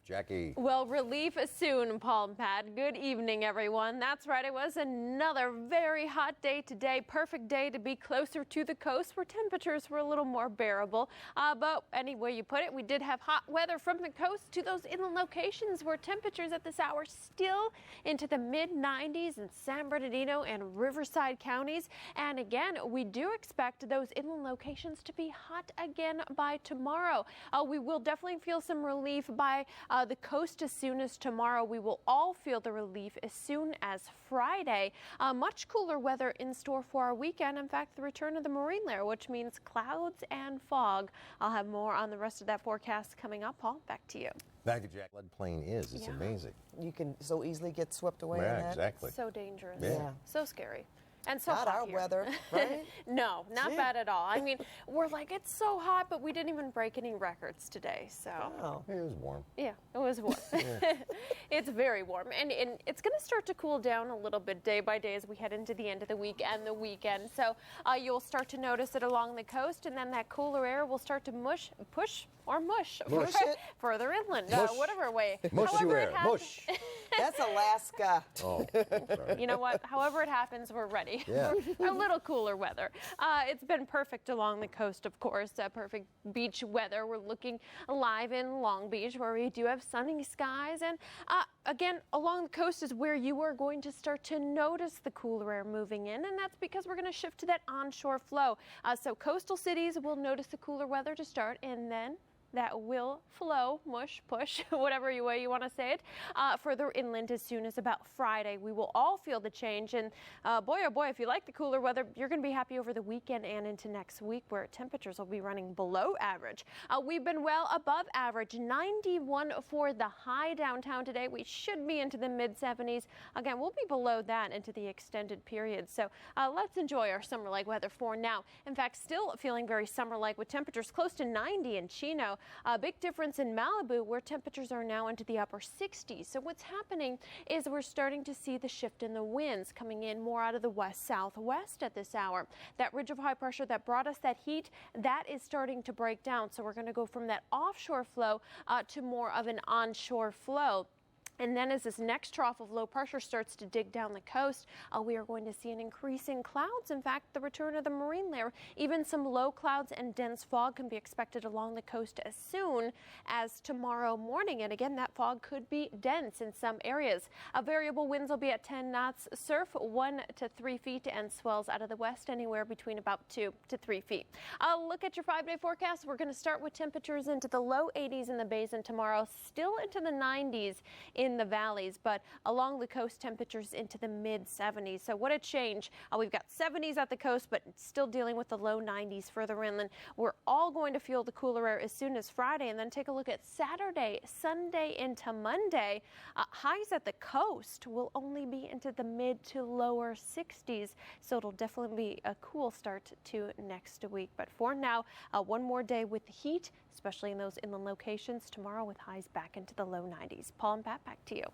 Jackie. Well, relief soon, Paul and Pat. Good evening, everyone. That's right. It was another very hot day today. Perfect day to be closer to the coast where temperatures were a little more bearable. But any way you put it, we did have hot weather from the coast to those inland locations where temperatures at this hour still into the mid-90s in San Bernardino and Riverside counties. And again, we do expect those inland locations to be hot again by tomorrow. We will definitely feel some relief by the coast as soon as tomorrow. We will all feel the relief as soon as Friday. Much cooler weather in store for our weekend. In fact, the return of the marine layer, which means clouds and fog. I'll have more on the rest of that forecast coming up. Paul, back to you. Thank you, Jack. Floodplain is. It's amazing. You can so easily get swept away in that. Exactly. So dangerous. Yeah. So scary. And so not hot our here. weather, right? No, not bad at all. I mean, we're like, it's so hot, but we didn't even break any records today. So It was warm. yeah, it was warm. It's very warm, and it's going to start to cool down a little bit day by day as we head into the end of the week and the weekend. So you'll start to notice it along the coast, and then that cooler air will start to mush it further inland, whatever way. Mush you However air. it happens, Mush. That's Alaska. Oh, sorry. you know what? However it happens, we're ready. Yeah. A little cooler weather. It's been perfect along the coast, of course. Perfect beach weather. We're looking live in Long Beach, where we do have sunny skies. And again, along the coast is where you are going to start to notice the cooler air moving in. And that's because we're going to shift to that onshore flow. So coastal cities will notice the cooler weather to start, and then that will flow, mush, push, whatever way you want to say it, further inland as soon as about Friday. We will all feel the change. And boy, oh boy, if you like the cooler weather, you're going to be happy over the weekend and into next week, where temperatures will be running below average. We've been well above average, 91 for the high downtown today. We should be into the mid-70s. Again, we'll be below that into the extended period. So let's enjoy our summer-like weather for now. In fact, still feeling very summer-like with temperatures close to 90 in Chino. A big difference in Malibu, where temperatures are now into the upper 60s. So what's happening is we're starting to see the shift in the winds coming in more out of the west-southwest at this hour. That ridge of high pressure that brought us that heat, that is starting to break down. So we're going to go from that offshore flow to more of an onshore flow. And then as this next trough of low pressure starts to dig down the coast, we are going to see an increase in clouds. In fact, the return of the marine layer, even some low clouds and dense fog can be expected along the coast as soon as tomorrow morning. And again, that fog could be dense in some areas. Variable winds will be at 10 knots, surf 1 to 3 feet, and swells out of the west anywhere between about 2 to 3 feet. Look at your 5-day forecast. We're going to start with temperatures into the low 80s in the basin tomorrow, still into the 90s in the valleys, but along the coast temperatures into the mid-70s. So what a change. We've got 70s at the coast, but still dealing with the low 90s further inland. We're all going to feel the cooler air as soon as Friday, and then take a look at Saturday, Sunday into Monday. Highs at the coast will only be into the mid to lower 60s, so it'll definitely be a cool start to next week. But for now, one more day with the heat, especially in those inland locations tomorrow, with highs back into the low 90s. Paul and Pat, back to you.